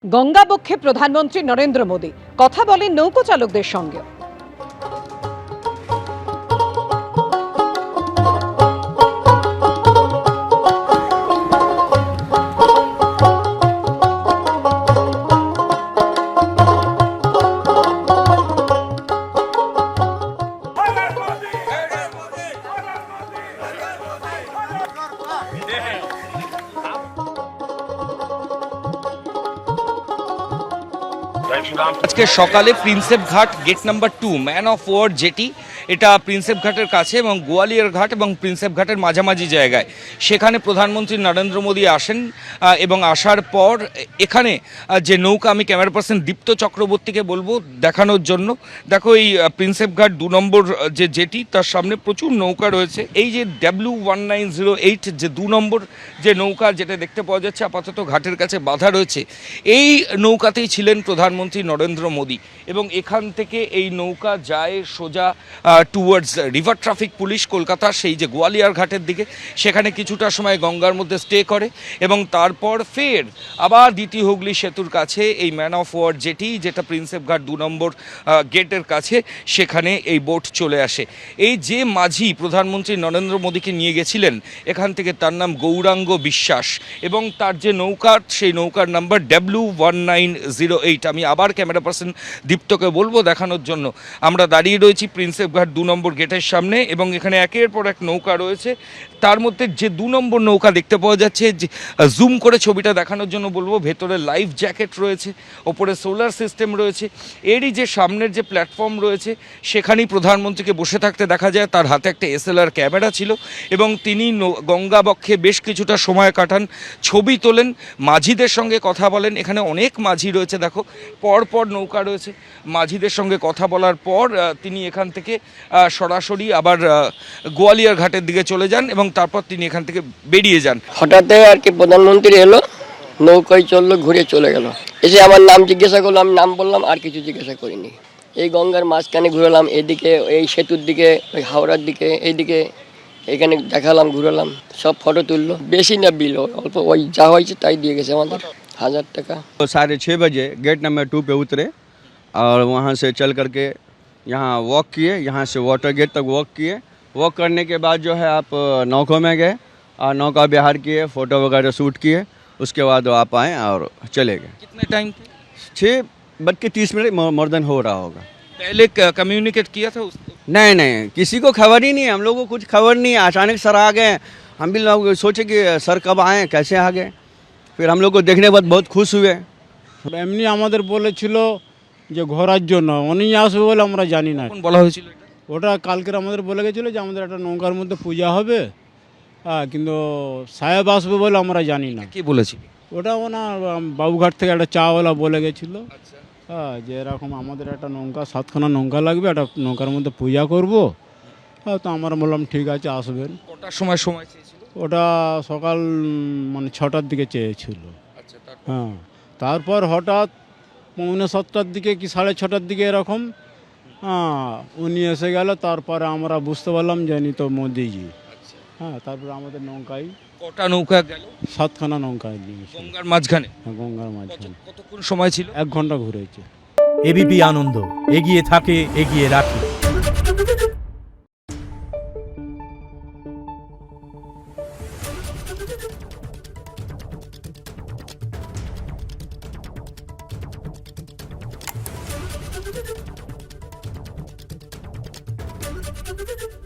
গঙ্গাবক্ষে প্রধানমন্ত্রী নরেন্দ্র মোদী কথা বলেন নৌকো চালকদের সঙ্গে। আজকে সকালে Prinsep Ghat gate number 2 man of war jetty, এটা প্রিন্সেপ ঘাটের কাছে এবং গোয়ালিয়র ঘাট এবং প্রিন্সেপ ঘাটের মাঝামাঝি জায়গায়, সেখানে প্রধানমন্ত্রী নরেন্দ্র মোদী আসেন এবং আসার পর এখানে যে নৌকা, আমি ক্যামেরা পার্সন দীপ্ত চক্রবর্তীকে বলবো দেখানোর জন্য। দেখো এই প্রিন্সেপ ঘাট 2 নম্বর যে জেটি, তার সামনে প্রচুর নৌকা রয়েছে। এই যে W1908 যে 2 নম্বর যে নৌকা, যেটা দেখতে পাওয়া যাচ্ছে আপাতত ঘাটের কাছে বাঁধা রয়েছে, এই নৌকাতেই ছিলেন প্রধানমন্ত্রী নরেন্দ্র মোদী এবং এখান থেকে এই নৌকা যায় সোজা towards river traffic police Kolkata, সেই যে গোয়ালিয়র ঘাটের দিকে। সেখানে কিছুটা সময় গঙ্গার মধ্যে স্টে করে এবং তারপর ফের আবার দ্বিতীয় হুগলি সেতুর কাছে এই ম্যান অফ ওয়ার জেটি, যেটা প্রিন্সেপ ঘাট 2 নম্বর গেটের কাছে, সেখানে এই বোট চলে আসে। এই যে মাঝি প্রধানমন্ত্রী নরেন্দ্র মোদীকে নিয়ে গেছিলেন এখান থেকে, তার নাম গৌরাঙ্গ বিশ্বাস এবং তার যে নৌকা, সেই নৌকার নাম্বার W1908। আমি আবার ক্যামেরা পার্সন দীপ্তকে বলবো দেখানোর জন্য। আমরা দাঁড়িয়ে রয়েছি প্রিন্সেপ ঘাট 2 নম্বর গেটের সামনে এবং এখানে একের পর এক নৌকা রয়েছে। তার মধ্যে যে 2 নম্বর নৌকা দেখতে পাওয়া যাচ্ছে, যে জুম করে ছবিটা দেখানোর জন্য বলবো, ভেতরে লাইফ জ্যাকেট রয়েছে, ওপরে সোলার সিস্টেম রয়েছে। এরই যে সামনের যে প্ল্যাটফর্ম রয়েছে, সেখানেই প্রধানমন্ত্রীকে বসে থাকতে দেখা যায়। তার হাতে একটা SLR ক্যামেরা ছিল এবং তিনি গঙ্গাবক্ষে বেশ কিছুটা সময় কাটান, ছবি তোলেন, মাঝিদের সঙ্গে কথা বলেন। এখানে অনেক মাঝি রয়েছে, দেখো পর নৌকা রয়েছে। মাঝিদের সঙ্গে কথা বলার পর তিনি এখান থেকে সরাসরি আবার গোয়ালিয়র ঘাটের দিকে চলে যান এবং তারপর তিনি এখান থেকে বেরিয়ে যান। হঠাৎ আর কি প্রধানমন্ত্রী এলো, নৌকায় চললো, ঘুরে চলে গেল। এসে আমার নাম জিজ্ঞাসা করলো, আমি নাম বললাম, আর কিছু জিজ্ঞাসা করিনি। এই গঙ্গার মাঝখানে ঘুরলাম, এদিকে এই সেতুর দিকে, ওই হাওড়ার দিকে, এইদিকে এখানে দেখালাম, ঘুরালাম, সব ফটো তুললো। বেশি না বিল, অল্প, ওই যা হয়েছে তাই দিয়ে গেছে আমাদের, 1000 টাকা। 6:30 बजे गेट नंबर 2 पे उतरे और वहाँ से चल करके यहाँ वॉक किए, यहाँ से वाटर गेट तक वॉक किए। वॉक करने के बाद जो है आप नौकों में गए और नौका विहार किए, फ़ोटो वगैरह शूट किए। उसके बाद आप आए और चले गए। कितने टाइम 6:30 मोर देन हो रहा होगा। पहले कम्युनिकेट किया था उसको? नहीं, किसी को खबर ही नहीं, हम लोग को कुछ खबर नहीं। अचानक सर आ गए, हम भी लोग सोचे कि सर कब आए, कैसे आ गए। फिर हम लोग को देखने के बाद बहुत खुश हुए। এমনি আমাদের বলেছিল যে ঘোরার জন্য, উনি আসবে বলে আমরা জানি না। কোন বলা হয়েছিল এটা? ওটা কালকের আমাদের বলে গেছিলো যে আমাদের একটা নৌকার মধ্যে পূজা হবে, হ্যাঁ, কিন্তু সাহেব আসবে বলে আমরা জানি না। কি বলেছিল? ওটা ওনার বাবুঘাট থেকে একটা চাওয়ালা বলে গেছিলো, হ্যাঁ, যে এরকম আমাদের একটা নৌকা, 7খানা নৌকা লাগবে, একটা নৌকার মধ্যে পূজা করবো। হ্যাঁ, তো আমরা বললাম ঠিক আছে, আসবেন। কটার সময় চেয়েছিল? ওটা সকাল মানে 6টার দিকে চেয়েছিল। আচ্ছা, হ্যাঁ, তারপর হঠাৎ 6:45 দিকে কি 6:30 দিকে এরকম, হ্যাঁ, উনি এসে গেল। তারপরে আমরা বুঝতে পারলাম যে ইনি তো মোদিজি। হ্যাঁ, তারপরে আমাদের নৌকায় কটা নৌকা গেল? 7খানা নৌকায় দিয়েছে, গঙ্গার মাঝখানে। হ্যাঁ, গঙ্গার মাঝখানে। কতক্ষণ সময় ছিল? 1 ঘন্টা ঘুরেছে। এবিপি আনন্দ, এগিয়ে থাকে, এগিয়ে রাখে। Thank you.